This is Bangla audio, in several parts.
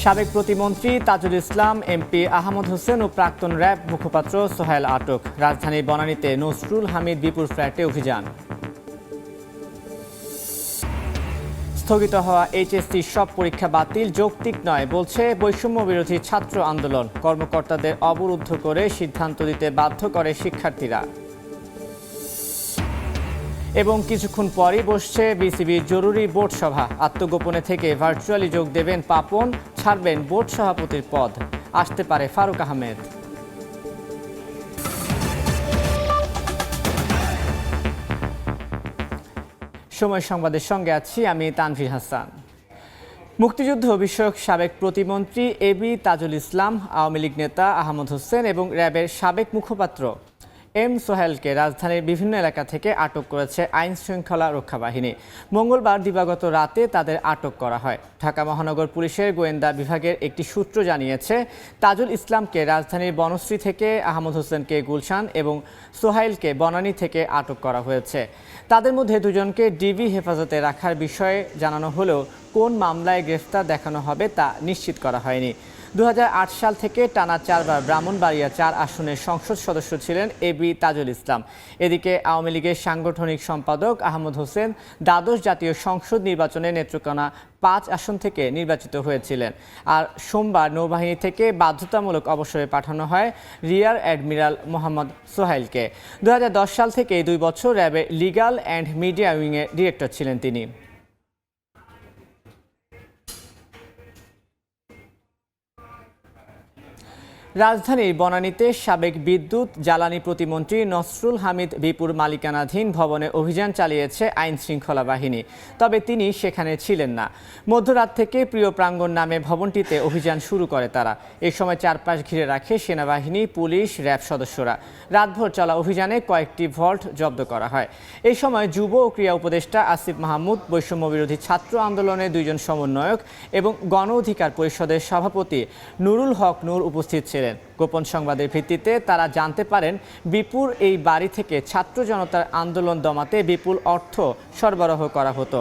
সাবেক প্রতিমন্ত্রী তাজুল ইসলাম, এমপি আহমদ হোসেন ও প্রাক্তন র্যাব মুখপাত্র সোহেল আটক। রাজধানীর বনানীতে নসরুল হামিদ বিপুর ফ্ল্যাটে অভিযান। স্থগিত হওয়া এইচএসসি সব পরীক্ষা বাতিল যৌক্তিক নয় বলছে বৈষম্য বিরোধী ছাত্র আন্দোলন। কর্মকর্তাদের অবরুদ্ধ করে সিদ্ধান্ত দিতে বাধ্য করে শিক্ষার্থীরা। এবং কিছুক্ষণ পরই বসছে বিসিবির জরুরি বোর্ড সভা। আত্মগোপনে থেকে ভার্চুয়ালি যোগ দেবেন পাপন, ছাড়বেন বোর্ড সভাপতির পদ। আসতে পারে ফারুক আহমেদ। সময় সংবাদের সঙ্গে আছি আমি তানভীর হাসান। মুক্তিযুদ্ধ বিষয়ক সাবেক প্রতিমন্ত্রী এবি তাজুল ইসলাম, আওয়ামী লীগ নেতা আহমদ হোসেন এবং র্যাবের সাবেক মুখপাত্র এম সোহেলকে রাজধানীর বিভিন্ন এলাকা থেকে আটক করেছে আইন শৃঙ্খলা রক্ষা বাহিনী। মঙ্গলবার দিবাগত রাতে তাদের আটক করা হয়। ঢাকা মহানগর পুলিশের গোয়েন্দা বিভাগের একটি সূত্র জানিয়েছে, তাজুল ইসলামকে রাজধানীর বনশ্রী থেকে, আহমদ হোসেনকে গুলশান এবং সোহাইলকে বনানী থেকে আটক করা হয়েছে। তাদের মধ্যে দুজনকে ডিবি হেফাজতে রাখার বিষয়ে জানানো হলেও কোন মামলায় গ্রেফতার দেখানো হবে তা নিশ্চিত করা হয়নি। 2008 সাল থেকে টানা 4 বার ব্রাহ্মণবাড়িয়া 4 আসনের সংসদ সদস্য ছিলেন এবি তাজুল ইসলাম। এদিকে আওয়ামী লীগের সাংগঠনিক সম্পাদক আহমদ হোসেন দ্বাদশ জাতীয় সংসদ নির্বাচনে নেত্রকোনা 5 আসন থেকে নির্বাচিত হয়েছিলেন। আর সোমবার নৌবাহিনী থেকে বাধ্যতামূলক অবসরে পাঠানো হয় রিয়ার অ্যাডমিরাল মোহাম্মদ সোহাইলকে। 2010 সাল থেকে 2 বছর র্যাবের লিগ্যাল অ্যান্ড মিডিয়া উইংয়ের ডিরেক্টর ছিলেন তিনি। রাজধানীর বনানীতে সাবেক বিদ্যুৎ জ্বালানি প্রতিমন্ত্রী নসরুল হামিদ বিপুর মালিকানাধীন ভবনে অভিযান চালিয়েছে আইন শৃঙ্খলা বাহিনী। তবে তিনি সেখানে ছিলেন না। মধ্যরাত থেকে প্রিয় প্রাঙ্গণ নামে ভবনটিতে অভিযান শুরু করে তারা। এই সময় চারপাশ ঘিরে রাখে সেনাবাহিনী, পুলিশ, র্যাব সদস্যরা। রাতভর চলা অভিযানে কয়েকটি ভল্ট জব্দ করা হয়। এই সময় যুব ও ক্রীড়া উপদেষ্টা আসিফ মাহমুদ, বৈষম্য বিরোধী ছাত্র আন্দোলনের 2 জন সমন্বয়ক এবং গণ অধিকার পরিষদের সভাপতি নুরুল হক নূর উপস্থিত ছিলেন। গোপন সংবাদের ভিত্তিতে তারা জানতে পারেন বিপুর এই বাড়ি থেকে ছাত্র জনতার আন্দোলন দমাতে বিপুল অর্থ সরবরাহ করা হতো।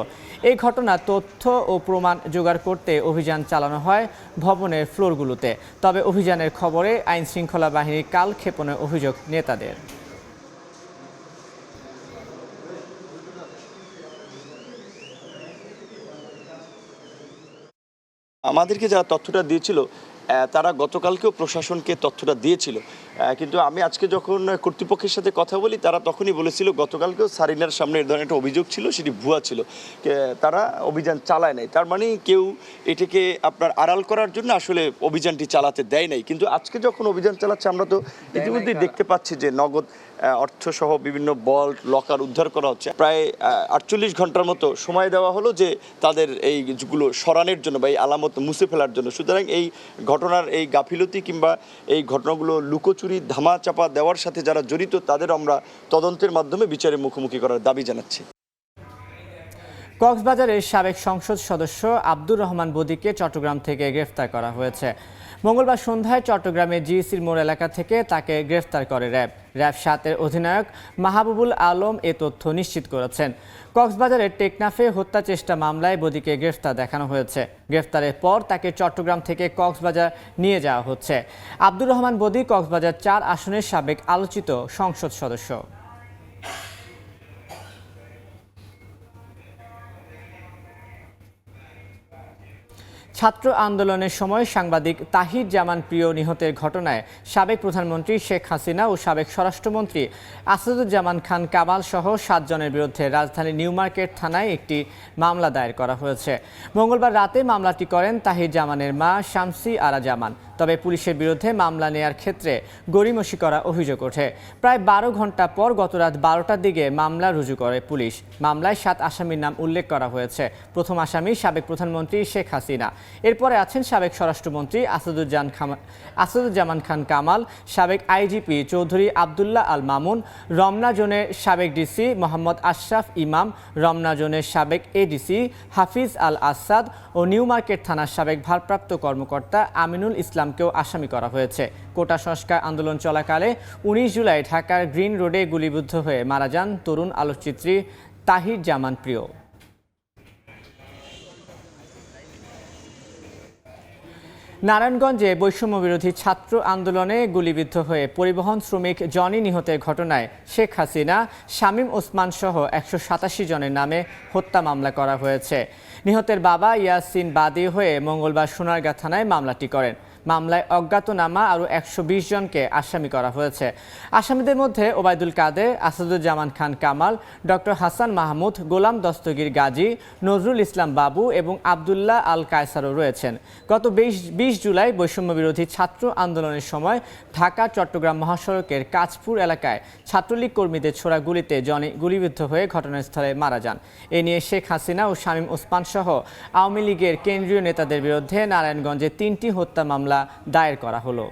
এই ঘটনা তথ্য ও প্রমাণ জোগাড় করতে অভিযান চালানো হয় ভবনের ফ্লোরগুলোতে। তবে অভিযানের খবরে আইন শৃঙ্খলা বাহিনীর কালক্ষেপণের অভিযোগ নেতাদের। আমাদেরকে যারা তথ্যটা দিয়েছিল তারা গতকালকেও প্রশাসনকে তথ্যটা দিয়েছিল, কিন্তু আমি আজকে যখন কর্তৃপক্ষের সাথে কথা বলি তারা তখনই বলেছিল গতকালকেও সারিনার সামনে এই ধরনের একটা অভিযোগ ছিল, সেটি ভুয়া ছিল, তারা অভিযান চালায় নাই। তার মানে কেউ এটাকে আপনার আড়াল করার জন্য আসলে অভিযানটি চালাতে দেয় নাই। কিন্তু আজকে যখন অভিযান চালাচ্ছে আমরা তো ইতিমধ্যেই দেখতে পাচ্ছি যে নগদ অর্থসহ বিভিন্ন বল্ট লকার উদ্ধার করা হচ্ছে। প্রায় 48 ঘন্টার মতো সময় দেওয়া হলো যে তাদের এইগুলো সরানোর জন্য বা এই আলামত মুছে ফেলার জন্য। সুতরাং এই ঘটনার এই গাফিলতি কিংবা এই ঘটনাগুলো লুকোচুরি ধামা চাপা দেওয়ার সাথে যারা জড়িত তাদের আমরা তদন্তের মাধ্যমে বিচারের মুখোমুখি করার দাবি জানাচ্ছি। কক্সবাজারের সাবেক সংসদ সদস্য আব্দুর রহমান বদিকে চট্টগ্রাম থেকে গ্রেফতার করা হয়েছে। মঙ্গলবার সন্ধ্যায় চট্টগ্রামের জিসির মোড় এলাকা থেকে তাকে গ্রেফতার করে র্যাব। র্যাব 7-এর অধিনায়ক মাহবুবুল আলম এ তথ্য নিশ্চিত করেছেন। কক্সবাজারের টেকনাফে হত্যা চেষ্টা মামলায় বদিকে গ্রেফতার দেখানো হয়েছে। গ্রেফতারের পর তাকে চট্টগ্রাম থেকে কক্সবাজার নিয়ে যাওয়া হচ্ছে। আব্দুর রহমান বদি কক্সবাজার 4 আসনের সাবেক আলোচিত সংসদ সদস্য। ছাত্র আন্দোলনের সময় সাংবাদিক তাহির জামান প্রিয় নিহতের ঘটনায় সাবেক প্রধানমন্ত্রী শেখ হাসিনা ও সাবেক স্বরাষ্ট্রমন্ত্রী আসাদুজ্জামান খান কামাল সহ 7 জনের বিরুদ্ধে রাজধানীর নিউ মার্কেট থানায় একটি মামলা দায়ের করা হয়েছে। মঙ্গলবার রাতে মামলাটি করেন তাহির জামানের মা শামসী আরা জামান। তবে পুলিশের বিরুদ্ধে মামলা নেয়ার ক্ষেত্রে গড়িমসি করা অভিযোগ ওঠে। প্রায় 12 ঘন্টা পর গতরাত 12টার দিকে মামলা রুজু করে পুলিশ। মামলায় 7 আসামির নাম উল্লেখ করা হয়েছে। প্রথম আসামি সাবেক প্রধানমন্ত্রী শেখ হাসিনা। এরপরে আছেন সাবেক স্বরাষ্ট্রমন্ত্রী আসাদুজ্জামান খান কামাল, সাবেক আইজিপি চৌধুরী আবদুল্লাহ আল মামুন, রমনা জোনের সাবেক ডিসি মোহাম্মদ আশরাফ ইমাম, রমনা জোনের সাবেক এডিসি হাফিজ আল আসাদ ও নিউ মার্কেট থানার সাবেক ভারপ্রাপ্ত কর্মকর্তা আমিনুল ইসলামকেও আসামি করা হয়েছে। কোটা সংস্কার আন্দোলন চলাকালে 19 জুলাই ঢাকার গ্রিন রোডে গুলিবিদ্ধ হয়ে মারা যান তরুণ আলোকচিত্রী তাহির জামান প্রিয়। নারায়ণগঞ্জে বৈষম্য বিরোধী ছাত্র আন্দোলনে গুলিবিদ্ধ হয়ে পরিবহন শ্রমিক জনি নিহতের ঘটনায় শেখ হাসিনা, শামীম ওসমান সহ 187 জনের নামে হত্যা মামলা করা হয়েছে। নিহতের বাবা ইয়াসিন বাদী হয়ে মঙ্গলবার সোনারগাঁ থানায় মামলাটি করেন। মামলায় অজ্ঞাতনামা আরও 120 জনকে আসামি করা হয়েছে। আসামিদের মধ্যে ওবায়দুল কাদের, আসাদুজ্জামান খান কামাল, ডক্টর হাসান মাহমুদ, গোলাম দস্তগীর গাজী, নজরুল ইসলাম বাবু এবং আবদুল্লাহ আল কায়সারও রয়েছেন। গত 20 জুলাই বৈষম্য বিরোধী ছাত্র আন্দোলনের সময় ঢাকা চট্টগ্রাম মহাসড়কের কাঁচপুর এলাকায় ছাত্রলীগ কর্মীদের ছোড়া গুলিতে জনি গুলিবিদ্ধ হয়ে ঘটনাস্থলে মারা যান। এ নিয়ে শেখ হাসিনা ও শামীম ওসমান সহ আওয়ামী লীগের কেন্দ্রীয় নেতাদের বিরুদ্ধে নারায়ণগঞ্জে 3টি হত্যা মামলা দায়ের করা হলো।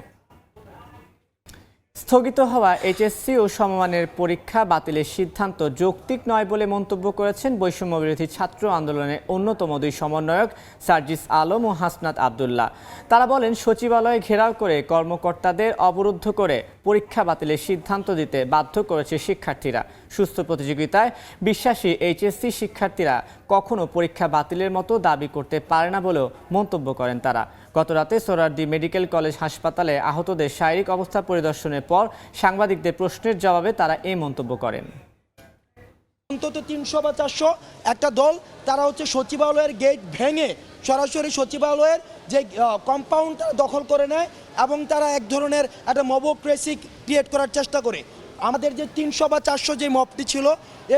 স্থগিত হওয়া এইচএসসি ও সমমানের পরীক্ষা বাতিলের সিদ্ধান্ত যৌক্তিক নয় বলে মন্তব্য করেছেন বৈষম্য বিরোধী ছাত্র আন্দোলনের অন্যতম দুই সমন্বয়ক সার্জিস আলম ও হাসনাত আবদুল্লাহ। তারা বলেন, সচিবালয়ে ঘেরাও করে কর্মকর্তাদের অবরুদ্ধ করে পরীক্ষা বাতিলের সিদ্ধান্ত দিতে বাধ্য করেছে শিক্ষার্থীরা। সুস্থ প্রতিযোগিতায় বিশ্বাসী এইচএসসি শিক্ষার্থীরা কখনো পরীক্ষা বাতিলের মতো দাবি করতে পারে না বলেও মন্তব্য করেন তারা। গতরাতে সোহরাওয়ার্দী মেডিকেল কলেজ হাসপাতালে আহতদের শারীরিক অবস্থা পরিদর্শনের পর সাংবাদিকদের প্রশ্নের জবাবে তারা এই মন্তব্য করেন। অন্তত 300 বা 400 একটা দল তারা হচ্ছে সচিবালয়ের গেট ভেঙে সরাসরি সচিবালয়ের যে কম্পাউন্ড দখল করে নেয় এবং তারা এক ধরনের একটা মবোক্রেসি ক্রিয়েট করার চেষ্টা করে। আমাদের যে 300 বা 400 যে মবটি ছিল,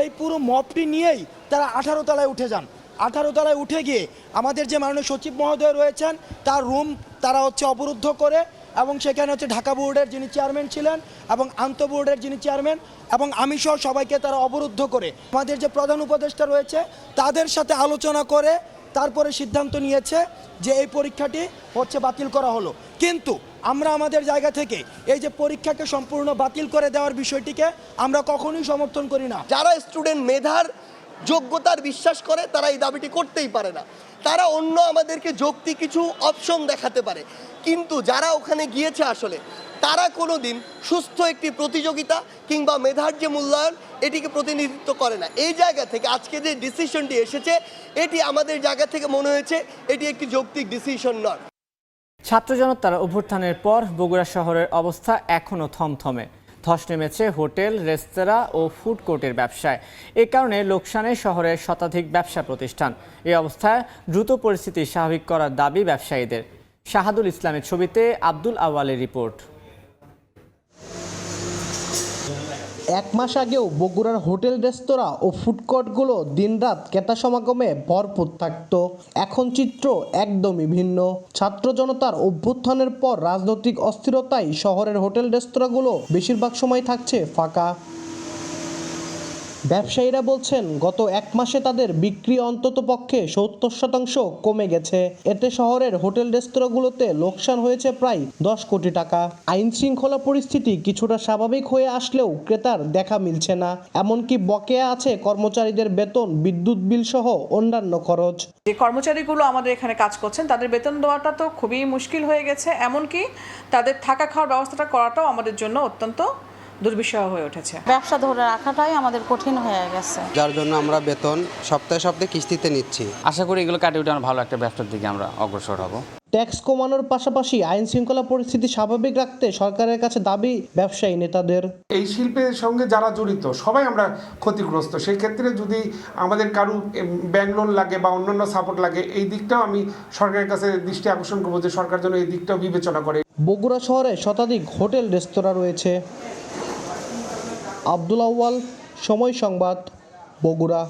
এই পুরো মবটি নিয়েই তারা 18 তলায় উঠে যান। 18 তলায় উঠে গিয়ে আমাদের যে মাননীয় সচিব মহোদয় রয়েছেন তার রুম তারা হচ্ছে অবরুদ্ধ করে এবং সেখানে হচ্ছে ঢাকা বোর্ডের যিনি চেয়ারম্যান ছিলেন এবং আন্তঃ বোর্ডের যিনি চেয়ারম্যান এবং আমি সহ সবাইকে তারা অবরুদ্ধ করে আমাদের যে প্রধান উপদেষ্টা রয়েছে তাদের সাথে আলোচনা করে তারপরে সিদ্ধান্ত নিয়েছে যে এই পরীক্ষাটি হচ্ছে বাতিল করা হলো। কিন্তু আমরা আমাদের জায়গা থেকে এই যে পরীক্ষাকে সম্পূর্ণ বাতিল করে দেওয়ার বিষয়টিকে আমরা কখনোই সমর্থন করি না। যারা স্টুডেন্ট মেধার যোগ্যতার বিশ্বাস করে তারা এই দাবিটি করতেই পারে না। তারা অন্য আমাদেরকে যৌক্তিক কিছু অপশন দেখাতে পারে, কিন্তু যারা ওখানে গিয়েছে আসলে তারা কোনো দিন সুস্থ একটি প্রতিযোগিতা কিংবা মেধার যে মূল্যায়ন এটিকে প্রতিনিধিত্ব করে না। এই জায়গা থেকে আজকে যে ডিসিশনটি এসেছে এটি আমাদের জায়গা থেকে মনে হয়েছে এটি একটি যৌক্তিক ডিসিশন নয়। ছাত্র জনতার অভ্যুত্থানের পর বগুড়া শহরের অবস্থা এখনও থমথমে। ধস নেমেছে হোটেল, রেস্তোরাঁ ও ফুড কোর্টের ব্যবসায়। এ কারণে লোকসানে শহরের শতাধিক ব্যবসা প্রতিষ্ঠান। এই অবস্থায় দ্রুত পরিস্থিতি স্বাভাবিক করার দাবি ব্যবসায়ীদের। শাহাদুল ইসলামের ছবিতে আব্দুল আওয়ালের রিপোর্ট। এক মাস আগেও বগুড়ার হোটেল, রেস্তোরাঁ ও ফুডকোর্টগুলো দিনরাত ক্রেতা সমাগমে ভরপুর থাকত। এখন চিত্র একদমই ভিন্ন। ছাত্র জনতার অভ্যুত্থানের পর রাজনৈতিক অস্থিরতায় শহরের হোটেল, রেস্তোরাঁগুলো বেশিরভাগ সময় থাকছে ফাঁকা। ব্যবসায়ীরা বলছেন, গত এক মাসে তাদের বিক্রি অন্ততপক্ষে 70% কমে গেছে। এতে শহরের হোটেল, রেস্তোরাঁগুলোতে লোকসান হয়েছে প্রায় 10 কোটি টাকা। আইন শৃঙ্খলা পরিস্থিতি কিছুটা স্বাভাবিক হয়ে আসলেও ক্রেতার দেখা মিলছে না। এমনকি বকেয়া আছে কর্মচারীদের বেতন, বিদ্যুৎ বিল সহ অন্যান্য খরচ। যে কর্মচারীগুলো আমাদের এখানে কাজ করছেন তাদের বেতন দেওয়াটা তো খুবই মুশকিল হয়ে গেছে, এমনকি তাদের থাকা খাওয়ার ব্যবস্থাটা করাটাও আমাদের জন্য অত্যন্ত দুর্বিষহ হয়ে উঠেছে। ব্যবসা ধরে রাখাটাই আমাদের কঠিন হয়ে গেছে, যার জন্য আমরা বেতন সপ্তাহে সপ্তাহে কিস্তিতে নিচ্ছি। আশা করি এগুলো কাটিয়ে উঠে ভালো একটা ব্যবসার দিকে আমরা অগ্রসর হব। ট্যাক্স কমানোর পাশাপাশি আইন শৃঙ্খলা পরিস্থিতি স্বাভাবিক রাখতে সরকারের কাছে দাবি ব্যবসায়ী নেতাদের। এই শিল্পের সঙ্গে যারা জড়িত সবাই আমরা ক্ষতিগ্রস্ত। সেই ক্ষেত্রে যদি আমাদের কারো ব্যাংক লোন লাগে বা অন্যান্য সাপোর্ট লাগে, এই দিকটাও আমি সরকারের কাছে দৃষ্টি আকর্ষণ করবো যে সরকার যেন এই দিকটাও বিবেচনা করে। বগুড়া শহরে শতাধিক হোটেল, রেস্তোরাঁ রয়েছে। আব্দুল আউয়াল, সময় সংবাদ, বগুড়া।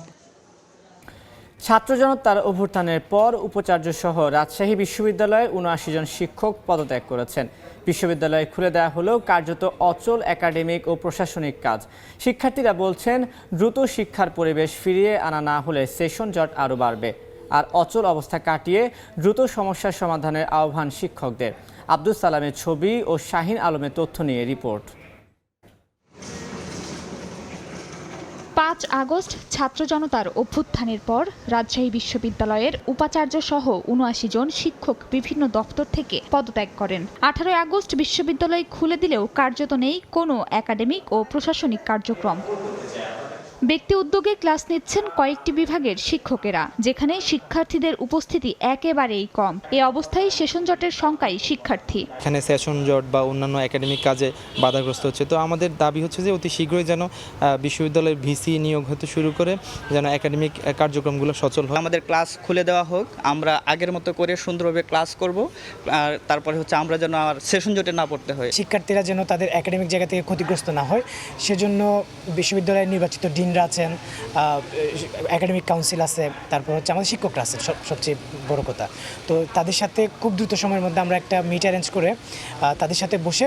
ছাত্র জনতার অভ্যুত্থানের পর উপাচার্য সহ রাজশাহী বিশ্ববিদ্যালয়ে ৭৯ জন শিক্ষক পদত্যাগ করেছেন। বিশ্ববিদ্যালয় খুলে দেওয়া হলেও কার্যত অচল একাডেমিক ও প্রশাসনিক কাজ। শিক্ষার্থীরা বলছেন, দ্রুত শিক্ষার পরিবেশ ফিরিয়ে আনা না হলে সেশন জট আরও বাড়বে। আর অচল অবস্থা কাটিয়ে দ্রুত সমস্যার সমাধানের আহ্বান শিক্ষকদের। আব্দুল সালামের ছবি ও শাহিন আলমের তথ্য নিয়ে রিপোর্ট। ৫ আগস্ট ছাত্র জনতার অভ্যুত্থানের পর রাজশাহী বিশ্ববিদ্যালয়ের উপাচার্য সহ ৭৯ জন শিক্ষক বিভিন্ন দপ্তর থেকে পদত্যাগ করেন। ১৮ আগস্ট বিশ্ববিদ্যালয় খুলে দিলেও কার্যত নেই কোনো একাডেমিক ও প্রশাসনিক কার্যক্রম। ব্যক্তি উদ্যোগে ক্লাস নিচ্ছেন কয়েকটি বিভাগের শিক্ষকেরা, যেখানে শিক্ষার্থীদের উপস্থিতি একেবারেই কম। এ অবস্থায় সেশন জটের শঙ্কায় শিক্ষার্থী। এখানে সেশন জট বা অন্যান্য একাডেমিক কাজে বাধাগ্রস্ত হচ্ছে। তো আমাদের দাবি হচ্ছে যে অতি শীঘ্রই যেন বিশ্ববিদ্যালয়ের ভিসি নিয়োগ হতে শুরু করে যেন একাডেমিক কার্যক্রমগুলো সচল হয়। আমাদের ক্লাস খুলে দেওয়া হোক, আমরা আগের মতো করে সুন্দরভাবে ক্লাস করব, আর তারপরে হচ্ছে আমরা যেন আর সেশন জটে না পড়তে হয়। শিক্ষার্থীরা যেন তাদের একাডেমিক জায়গা থেকে ক্ষতিগ্রস্ত না হয়, সেজন্য বিশ্ববিদ্যালয়ের নির্বাচিত ডিনরা আছেন, একাডেমিক কাউন্সিল আছে, তারপর হচ্ছে আমাদের শিক্ষকরা আছেন, সবচেয়ে বড় কথা। তো তাদের সাথে খুব দ্রুত সময়ের মধ্যে আমরা একটা মিট অ্যারেঞ্জ করে তাদের সাথে বসে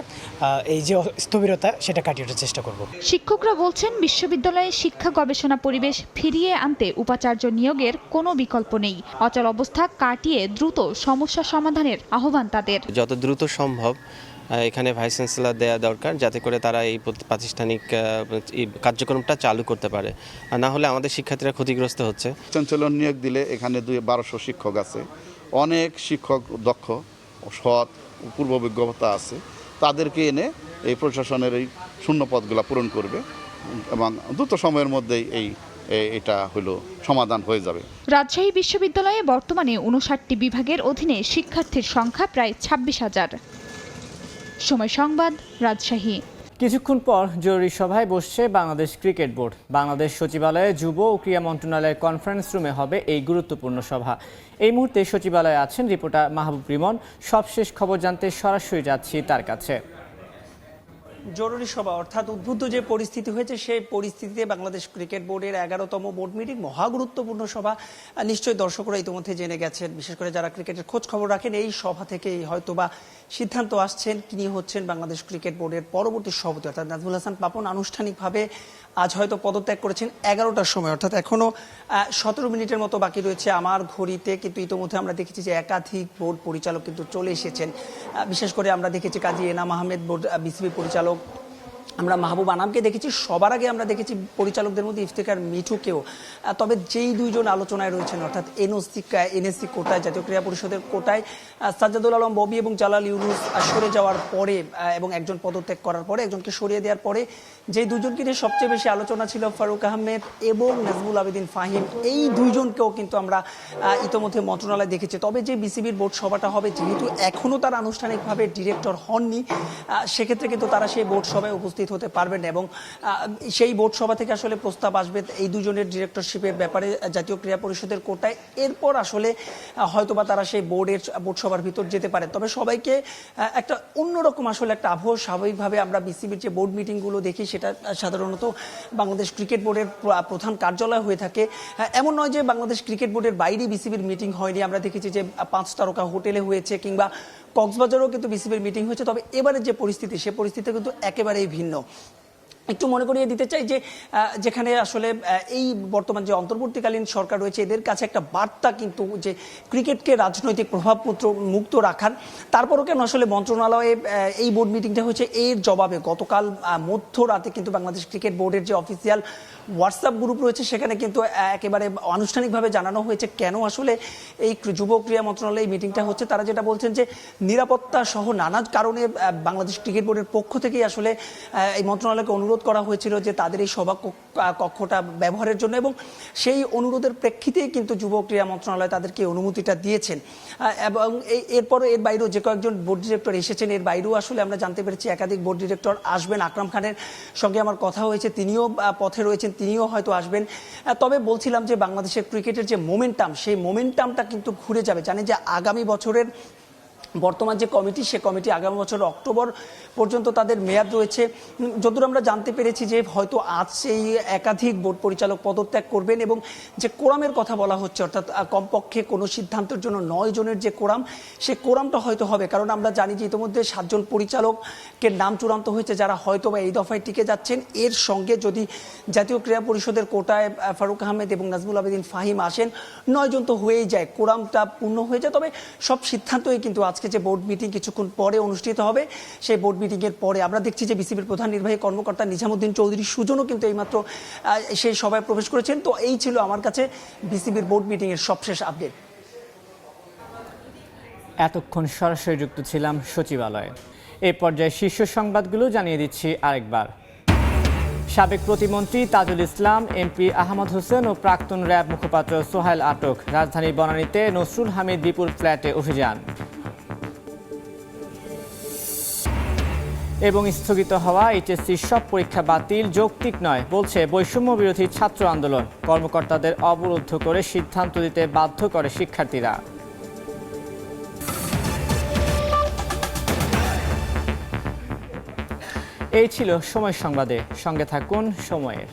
এই যে স্থবিরতা সেটা কাটিয়ে ওঠার চেষ্টা করব। শিক্ষকরা বলছেন, বিশ্ববিদ্যালয়ে শিক্ষা গবেষণা পরিবেশ ফিরিয়ে আনতে উপাচার্য নিয়োগের কোনো বিকল্প নেই। অচল অবস্থা কাটিয়ে দ্রুত সমস্যা সমাধানের আহ্বান তাদের। যত দ্রুত সম্ভব এখানে ভাইস চ্যান্সেলর দেওয়া দরকার, যাতে করে তারা এই প্রাতিষ্ঠানিক কার্যক্রমটা চালু করতে পারে। না হলে আমাদের শিক্ষার্থীরা ক্ষতিগ্রস্ত হচ্ছে। চ্যান্সেলর নিয়োগ দিলে এখানে 1200 শিক্ষক আছে, অনেক শিক্ষক দক্ষ, সৎ, পূর্ব অভিজ্ঞতা আছে, তাদেরকে এনে এই প্রশাসনের এই শূন্য পদগুলো পূরণ করবে এবং দ্রুত সময়ের মধ্যেই এটা হলো সমাধান হয়ে যাবে। রাজশাহী বিশ্ববিদ্যালয়ে বর্তমানে 59টি বিভাগের অধীনে শিক্ষার্থীর সংখ্যা প্রায় 26,000। সময় সংবাদ, রাজশাহী। কিছুক্ষণ পর জরুরি সভায় বসছে বাংলাদেশ ক্রিকেট বোর্ড। বাংলাদেশ সচিবালয়ে যুব ও ক্রীড়া মন্ত্রণালয়ের কনফারেন্স রুমে হবে এই গুরুত্বপূর্ণ সভা। এই মুহূর্তে সচিবালয়ে আছেন রিপোর্টার মাহবুব রিমন। সবশেষ খবর জানতে সরাসরি যাচ্ছি তার কাছে। জরুরি সভা অর্থাৎ উদ্বুদ্ধ যে পরিস্থিতি হয়েছে সেই পরিস্থিতিতে বাংলাদেশ ক্রিকেট বোর্ডের 11তম বোর্ড মিটিং, মহা গুরুত্বপূর্ণ সভা। নিশ্চয়ই দর্শকরা ইতিমধ্যে জেনে গেছেন, বিশেষ করে যারা ক্রিকেটের খোঁজ খবর রাখেন, এই সভা থেকেই হয়তোবা সিদ্ধান্ত আসছেন তিনি হচ্ছেন বাংলাদেশ ক্রিকেট বোর্ডের পরবর্তী সভাপতি অর্থাৎ নাজমুল হাসান পাপন। আনুষ্ঠানিকভাবে আজ হয়তো পদত্যাগ করেছেন 11টার সময়, অর্থাৎ এখনো 17 মিনিটের মতো বাকি রয়েছে আমার ঘড়িতে। কিন্তু ইতিমধ্যে আমরা দেখেছি যে একাধিক বোর্ড পরিচালক কিন্তু চলে এসেছেন। বিশেষ করে আমরা দেখেছি কাজী এনাম আহমেদ বোর্ড বিসিবি পরিচালক, আমরা মাহবুব আনামকে দেখেছি, সবার আগে আমরা দেখেছি পরিচালকদের মধ্যে ইফতেখার মিঠুকেও। তবে যেই দুইজন আলোচনায় রয়েছেন অর্থাৎ এনএসসি কোটায়, জাতীয় ক্রীড়া পরিষদের কোটায় সাজ্জাদুল আলম ববি এবং জালাল ইউনুস সরে যাওয়ার পরে এবং একজন পদত্যাগ করার পরে, একজনকে সরিয়ে দেওয়ার পরে যেই দুজনকে নিয়ে সবচেয়ে বেশি আলোচনা ছিল ফারুক আহমেদ এবং নাজমুল আবেদিন ফাহিম, এই দুইজনকেও কিন্তু আমরা ইতিমধ্যে মন্ত্রণালয়ে দেখেছি। তবে যে বিসিবির বোর্ড সভাটা হবে, যেহেতু এখনও তারা আনুষ্ঠানিকভাবে ডিরেক্টর হননি, সেক্ষেত্রে কিন্তু তারা সেই বোর্ড সভায় উপস্থিত হতে পারবেন এবং সেই বোর্ড সভা থেকে আসলে প্রস্তাব আসবে এই দুজনের ডিরেক্টরশিপের ব্যাপারে জাতীয় ক্রীড়া পরিষদের কোটায়। এরপর আসলে হয়তোবা তারা সেই বোর্ড সভার ভিতর যেতে পারে। তবে সবাইকে একটা অন্যরকম আসলে একটা আবহ, স্বাভাবিকভাবে আমরা বিসিবির যে বোর্ড মিটিংগুলো দেখি সেটা সাধারণত বাংলাদেশ ক্রিকেট বোর্ডের প্রধান কার্যালয় হয়ে থাকে। এমন নয় যে বাংলাদেশ ক্রিকেট বোর্ডের বাইরে বিসিবির মিটিং হয়নি, আমরা দেখেছি যে 5 তারকা হোটেলে হয়েছে কিংবা কক্সবাজারেও কিন্তু বিসিবির মিটিং হয়েছে। তবে এবারের যে পরিস্থিতি, সে পরিস্থিতি কিন্তু একেবারেই ভিন্ন। একটু মনে করিয়ে দিতে চাই যে যেখানে আসলে এই বর্তমান যে অন্তর্বর্তীকালীন সরকার রয়েছে, এদের কাছে একটা বার্তা কিন্তু যে ক্রিকেটকে রাজনৈতিক প্রভাবপুত্র মুক্ত রাখার। তারপরও কেন আসলে মন্ত্রণালয়ে এই বোর্ড মিটিংটা হয়েছে, এর জবাবে গতকাল মধ্যরাতে কিন্তু বাংলাদেশ ক্রিকেট বোর্ডের যে অফিসিয়াল হোয়াটসঅ্যাপ গ্রুপ রয়েছে সেখানে কিন্তু একেবারে আনুষ্ঠানিকভাবে জানানো হয়েছে কেন আসলে এই যুব ক্রীড়া মন্ত্রণালয়ে এই মিটিংটা হচ্ছে। তারা যেটা বলছেন যে নিরাপত্তা সহ নানা কারণে বাংলাদেশ ক্রিকেট বোর্ডের পক্ষ থেকে আসলে এই মন্ত্রণালয়কে অনুরোধ করা হয়েছিল যে তাদের এই সভা কক্ষটা ব্যবহারের জন্য, এবং সেই অনুরোধের প্রেক্ষিতেই কিন্তু যুব ক্রীড়া মন্ত্রণালয় তাদেরকে অনুমতিটা দিয়েছেন। এবং এরপরও এর বাইরেও যে কয়েকজন বোর্ড ডিরেক্টর এসেছেন, এর বাইরেও আসলে আমরা জানতে পেরেছি একাধিক বোর্ড ডিরেক্টর আসবেন। আকরাম খানের সঙ্গে আমার কথা হয়েছে, তিনিও পথে রয়েছেন, তিনিও হয়তো আসবেন। তবে বলছিলাম যে বাংলাদেশের ক্রিকেটের যে মোমেন্টাম, সেই মোমেন্টামটা কিন্তু ঘুরে যাবে। জানি যে আগামী বছরের বর্তমান যে কমিটি, সে কমিটি আগামী বছর অক্টোবর পর্যন্ত তাদের মেয়াদ রয়েছে। যতদূর আমরা জানতে পেরেছি যে হয়তো আজ সেই একাধিক বোর্ড পরিচালক পদত্যাগ করবেন এবং যে কোরামের কথা বলা হচ্ছে, অর্থাৎ কমপক্ষে কোনো সিদ্ধান্তের জন্য 9 জনের যে কোরাম, সে কোরামটা হয়তো হবে। কারণ আমরা জানি যে ইতিমধ্যে 7 জন পরিচালকের নাম চূড়ান্ত হয়েছে যারা হয়তো বা এই দফায় টিকে যাচ্ছেন। এর সঙ্গে যদি জাতীয় ক্রীড়া পরিষদের কোটায় ফারুক আহমেদ এবং নাজমুল আবেদিন ফাহিম আসেন, 9 জন তো হয়েই যায়, কোরামটা পূর্ণ হয়ে যায়। তবে সব সিদ্ধান্তই কিন্তু আজকে যে বোর্ড মিটিং কিছুক্ষণ পরে অনুষ্ঠিত হবে, সেই বোর্ড মিটিং এর পরে আমরা দেখছি যে বিসিবির প্রধান নির্বাহী কর্মকর্তা নিজামুদ্দিন চৌধুরী সুজনও কিন্তু এইমাত্র সেই সভায় প্রবেশ করেছেন। তো এই ছিল আমার কাছে বিসিবির বোর্ড মিটিং এর সবশেষ আপডেট। এতক্ষণ সরাসরি যুক্ত ছিলাম সচিবালয়ে। এই পর্যায়ে শীর্ষ সংবাদগুলো জানিয়ে দিচ্ছি আরেকবার। সাবেক প্রতিমন্ত্রী তাজুল ইসলাম, এমপি আহমদ হোসেন ও প্রাক্তন র্যাব মুখপাত্র সোহাইল আটক। রাজধানীর বনানীতে নসরুল হামিদ বিপুল ফ্ল্যাটে অভিযান। এবং স্থগিত হওয়া এইচএসসির সব পরীক্ষা বাতিল যৌক্তিক নয় বলছে বৈষম্য বিরোধী ছাত্র আন্দোলন। কর্মকর্তাদের অবরুদ্ধ করে সিদ্ধান্ত দিতে বাধ্য করে শিক্ষার্থীরা। এই ছিল সময় সংবাদে, সঙ্গে থাকুন সময়ের।